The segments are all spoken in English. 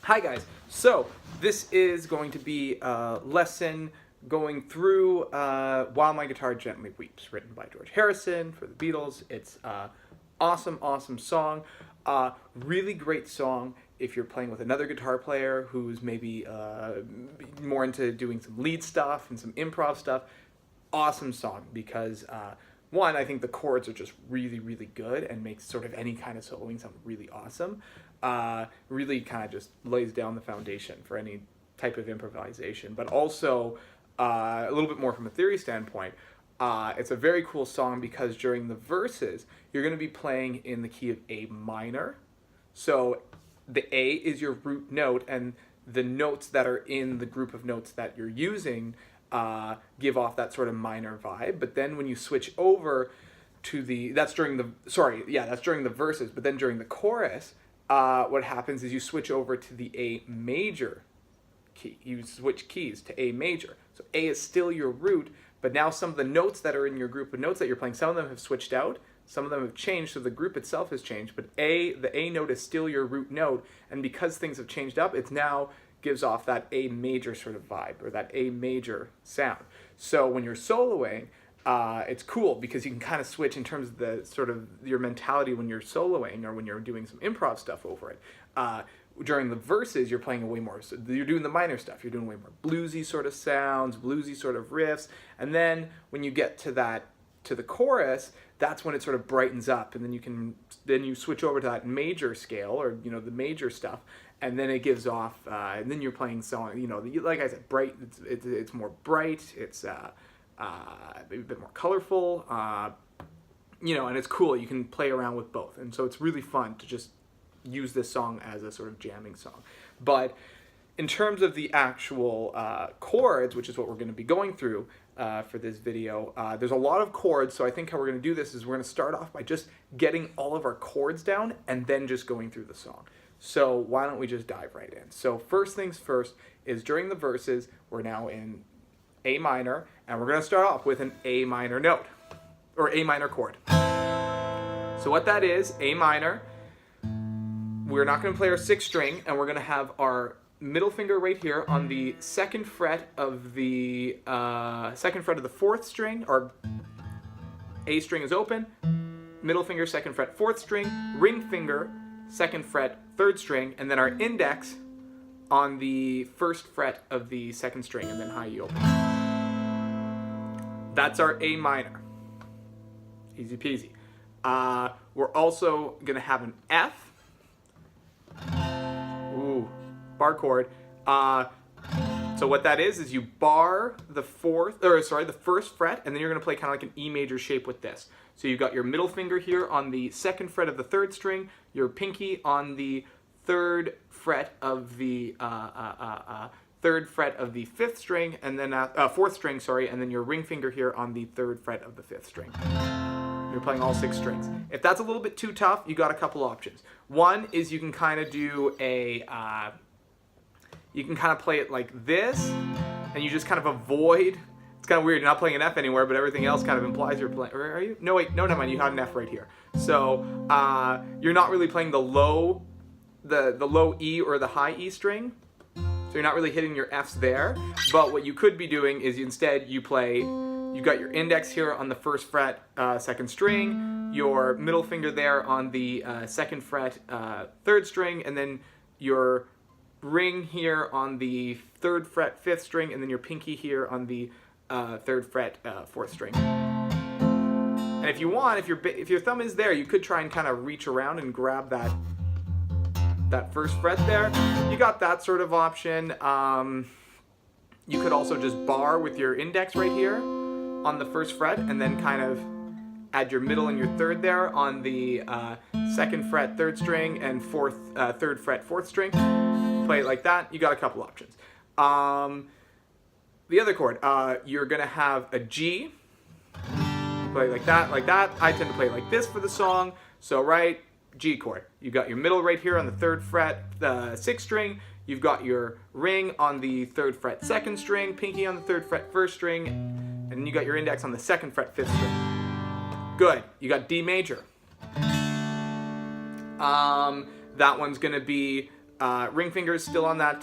Hi guys, so this is going to be a lesson going through While My Guitar Gently Weeps, written by George Harrison for the Beatles. It's an awesome song, really great song if you're playing with another guitar player who's maybe more into doing some lead stuff and some improv stuff. Awesome song because one, I think the chords are just really good and makes sort of any kind of soloing sound really awesome. Really kind of just lays down the foundation for any type of improvisation, but also a little bit more from a theory standpoint. It's a very cool song because during the verses, you're going to be playing in the key of A minor. So the A is your root note, and the notes that are in the group of notes that you're using give off that sort of minor vibe. But then when you switch over to that's during the verses, but then during the chorus, what happens is you switch over to the A major key. You switch keys to A major. So A is still your root, but now some of the notes that are in your group of notes that you're playing, some of them have switched out, some of them have changed, so the group itself has changed, but the A note is still your root note, and because things have changed up, it's now gives off that A major sort of vibe, or that A major sound. So when you're soloing, it's cool because you can kind of switch in terms of the sort of your mentality when you're soloing or when you're doing some improv stuff over it. During the verses, you're playing way more, so you're doing the minor stuff, you're doing way more bluesy sort of sounds, bluesy sort of riffs, and then when you get to the chorus, that's when it sort of brightens up, and then you switch over to that major scale, or the major stuff, and then it gives off, and then you're playing song, like I said, bright. It's more bright. It's maybe a bit more colorful, and it's cool. You can play around with both, and so it's really fun to just use this song as a sort of jamming song. But in terms of the actual chords, which is what we're going to be going through for this video, there's a lot of chords, so I think how we're going to do this is we're going to start off by just getting all of our chords down and then just going through the song. So why don't we just dive right in? So first things first is during the verses, we're now in A minor, and we're going to start off with an A minor note, or A minor chord. So what that is, A minor, we're not going to play our 6th string, and we're going to have our middle finger right here on the 2nd fret of the 4th string, or A string is open, middle finger 2nd fret 4th string, ring finger 2nd fret 3rd string, and then our index on the 1st fret of the 2nd string, and then high E open. That's our A minor. Easy peasy. We're also going to have an F. Ooh, bar chord. So what that is you bar the 1st fret, and then you're going to play kind of like an E major shape with this. So you've got your middle finger here on the 2nd fret of the 3rd string, your pinky on the 3rd fret of the 3rd fret of the 5th string, and then 4th string, and then your ring finger here on the 3rd fret of the 5th string. You're playing all 6 strings. If that's a little bit too tough, you got a couple options. One is you can kind of do you can kind of play it like this, and you just kind of avoid. It's kind of weird. You're not playing an F anywhere, but everything else kind of implies you're playing. Or are you? No, wait, no, never mind. You have an F right here. So you're not really playing the low E or the high E string. So you're not really hitting your Fs there. But what you could be doing is instead you got your index here on the 1st fret 2nd string, your middle finger there on the 2nd fret 3rd string, and then your ring here on the 3rd fret 5th string, and then your pinky here on the 3rd fret 4th string. And if you want, if your thumb is there, you could try and kind of reach around and grab that 1st fret there. You got that sort of option. You could also just bar with your index right here on the 1st fret, and then kind of add your middle and your 3rd there on the 2nd fret 3rd string and 3rd fret 4th string. Play it like that. You got a couple options. The other chord, you're going to have a G. Play like that, like that. I tend to play like this for the song. So G chord. You got your middle right here on the 3rd fret, the 6th string. You've got your ring on the 3rd fret 2nd string, pinky on the 3rd fret 1st string, and then you got your index on the 2nd fret 5th string. Good. You got D major. That one's going to be ring finger's still on that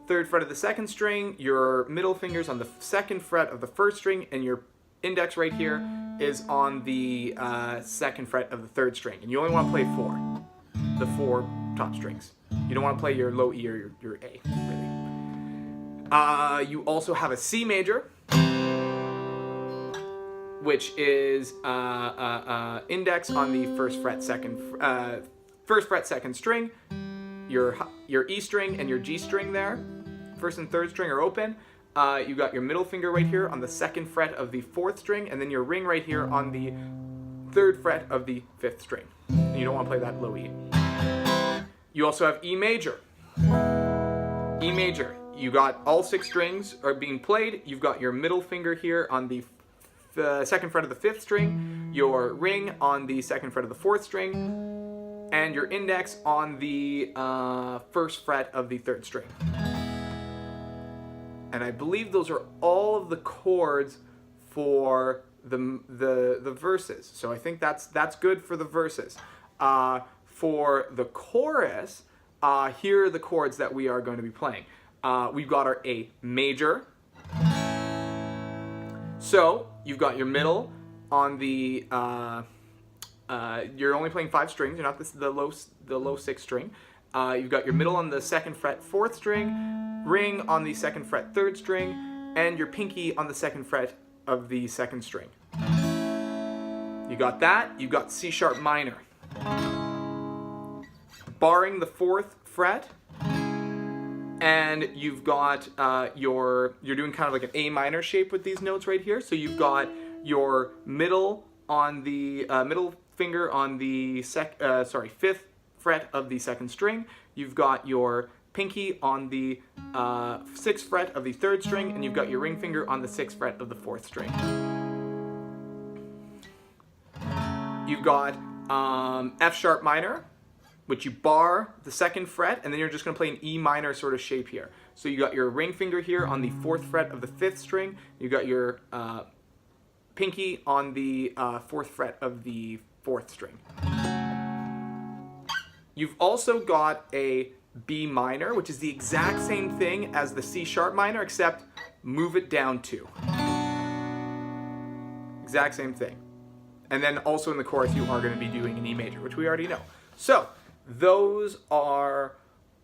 3rd fret of the 2nd string, your middle finger's on the 2nd fret of the 1st string, and your index right here is on the 2nd fret of the 3rd string. And you only want to play 4, the 4 top strings. You don't want to play your low E or your A, really. You also have a C major, which is index on the 1st fret 2nd string. Your E string and your G string there, 1st and 3rd string are open. You got your middle finger right here on the 2nd fret of the 4th string, and then your ring right here on the 3rd fret of the 5th string. And you don't want to play that low E. You also have E major. E major. You got all 6 strings are being played. You've got your middle finger here on the 2nd fret of the 5th string, your ring on the 2nd fret of the 4th string, and your index on the 1st fret of the 3rd string. And I believe those are all of the chords for the verses. So I think that's good for the verses. For the chorus, here are the chords that we are going to be playing. We've got our A major. So you've got your middle on the. You're only playing 5 strings. You're not the low 6th string. You've got your middle on the 2nd fret 4th string, ring on the 2nd fret 3rd string, and your pinky on the 2nd fret of the 2nd string. You got that. You've got C sharp minor. Barring the 4th fret, and you've got you're doing kind of like an A minor shape with these notes right here. So you've got your middle on the middle finger on the 5th fret of the 2nd string. You've got your pinky on the 6th fret of the 3rd string, and you've got your ring finger on the 6th fret of the 4th string. You've got F sharp minor, which you bar the 2nd fret, and then you're just going to play an E minor sort of shape here. So you got your ring finger here on the 4th fret of the 5th string. You got your pinky on the 4th fret of the 4th string. You've also got a B minor, which is the exact same thing as the C sharp minor, except move it down 2. Exact same thing. And then also in the chorus, you are going to be doing an E major, which we already know. So those are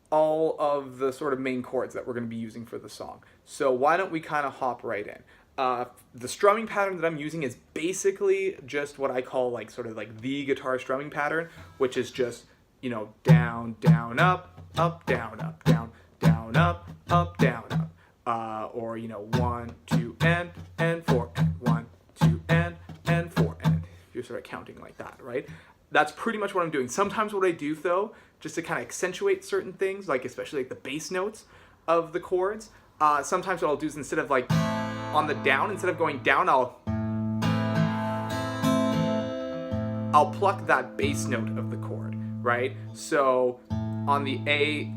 all of the sort of main chords that we're going to be using for the song. So why don't we kind of hop right in? The strumming pattern that I'm using is basically just what I call like sort of like the guitar strumming pattern, which is just, you know, down, down, up, down, down, down, up, down, up. Or, you know, 1, 2, and 4, and 1, 2, and 4, and you're sort of counting like that, right? That's pretty much what I'm doing. Sometimes what I do, though, just to kind of accentuate certain things, like especially like the bass notes of the chords, sometimes what I'll do is instead of like on the down, instead of going down, I'll pluck that bass note of the chord, right? So on the A,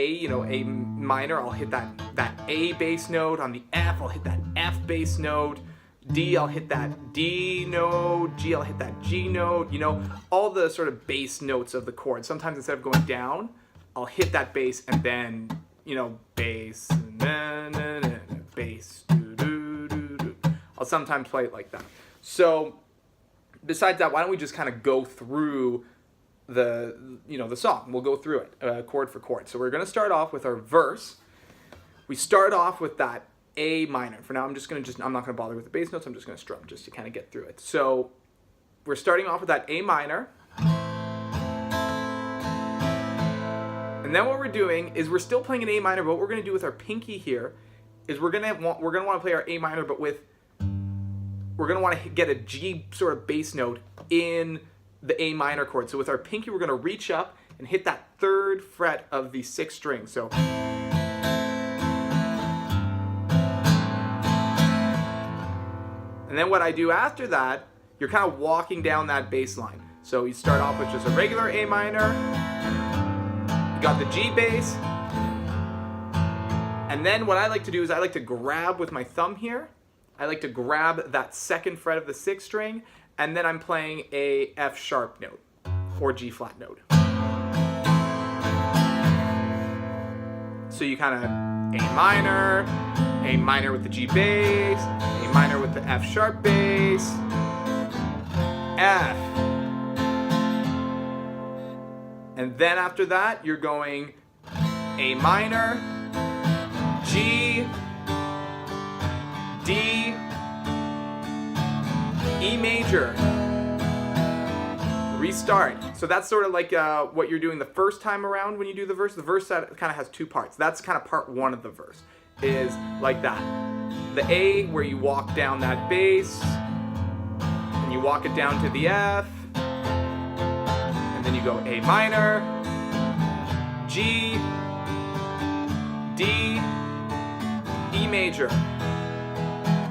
you know, A minor, I'll hit that A bass note. On the F, I'll hit that F bass note. D, I'll hit that D note. G, I'll hit that G note. You know, all the sort of bass notes of the chord. Sometimes instead of going down, I'll hit that bass and then, you know, bass, bass, I'll sometimes play it like that. So besides that, why don't we just kind of go through the song. We'll go through it chord for chord. So we're going to start off with our verse. We start off with that A minor. For now, I'm not going to bother with the bass notes. I'm just going to strum just to kind of get through it. So we're starting off with that A minor. And then what we're doing is we're still playing an A minor, but what we're going to do with our pinky here is we're going to want to play our A minor, but we're going to want to get a G sort of bass note in the A minor chord. So with our pinky, we're going to reach up and hit that 3rd fret of the 6th string. So and then what I do after that, you're kind of walking down that bass line. So you start off with just a regular A minor, you got the G bass, and then what I like to do is I like to grab with my thumb here, I like to grab that 2nd fret of the 6th string, and then I'm playing a F sharp note or G flat note. So you kind of A minor with the G bass, A minor with the F sharp bass, F. And then after that, you're going A minor, G, D, E major. Restart. So that's sort of like what you're doing the first time around when you do the verse. The verse kind of has two parts. That's kind of part one of the verse, is like that. The A, where you walk down that bass, and you walk it down to the F, and then you go A minor, G, D, E major.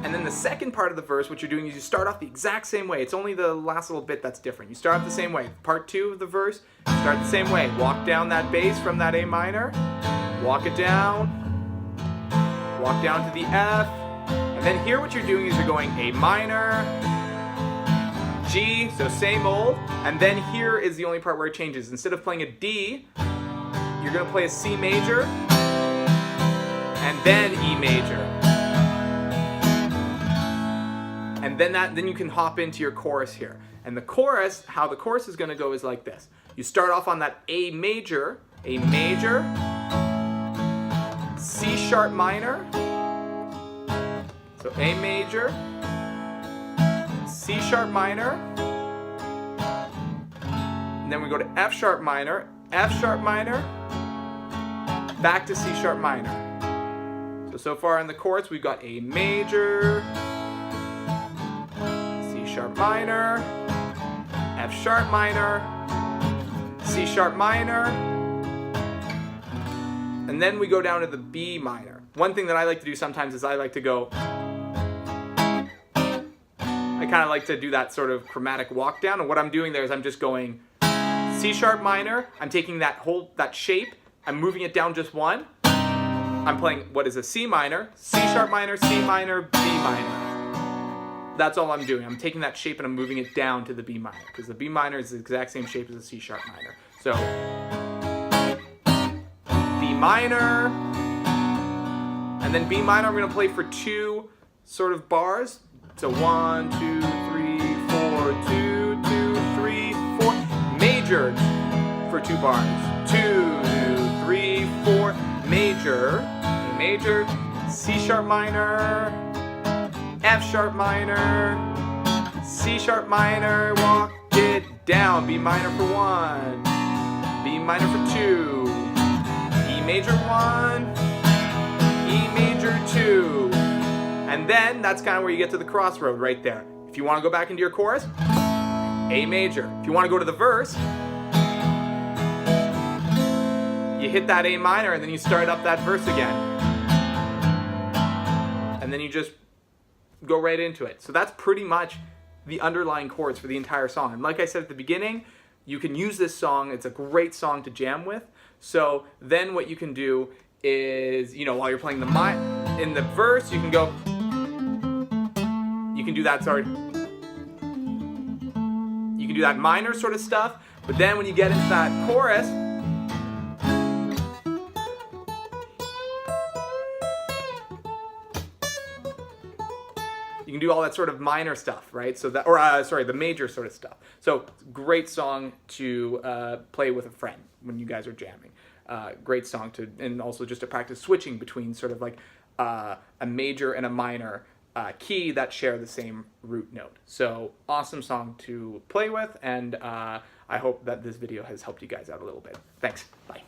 And then the second part of the verse, what you're doing is you start off the exact same way. It's only the last little bit that's different. You start off the same way. Part two of the verse, start the same way. Walk down that bass from that A minor, walk it down, walk down to the F, and then here what you're doing is you're going A minor, G, so same old, and then here is the only part where it changes. Instead of playing a D, you're going to play a C major, and then E major. And then you can hop into your chorus here. And the chorus, how the chorus is going to go is like this. You start off on that A major, C sharp minor, so A major, C sharp minor, and then we go to F sharp minor, back to C sharp minor. So far in the chorus we've got A major, sharp minor, F sharp minor, C sharp minor, and then we go down to the B minor. One thing that I like to do sometimes is I like to go, I kind of like to do that sort of chromatic walk down, and what I'm doing there is I'm just going C sharp minor, I'm taking that shape, I'm moving it down just one, I'm playing what is a C minor, C sharp minor, C minor, B minor. That's all I'm doing. I'm taking that shape and I'm moving it down to the B minor, because the B minor is the exact same shape as the C sharp minor. So B minor, and then B minor I'm going to play for two sort of bars. So 1, 2, 3, 4, 2, 2, 3, 4. Major for two bars. 2, 3, 4. Major, A major, C sharp minor, F sharp minor, C sharp minor, walk it down, B minor for 1, B minor for 2, E major 1, E major 2, and then that's kind of where you get to the crossroad right there. If you want to go back into your chorus, A major. If you want to go to the verse, you hit that A minor and then you start up that verse again. And then you just go right into it. So that's pretty much the underlying chords for the entire song. And like I said at the beginning, you can use this song. It's a great song to jam with. So then what you can do is, while you're playing in the verse, you can go, you can do that, you can do that minor sort of stuff, but then when you get into that chorus, you can do all that sort of minor stuff, right? So that, the major sort of stuff. So great song to play with a friend when you guys are jamming. Great song and also just to practice switching between sort of like a major and a minor key that share the same root note. So awesome song to play with, and I hope that this video has helped you guys out a little bit. Thanks. Bye.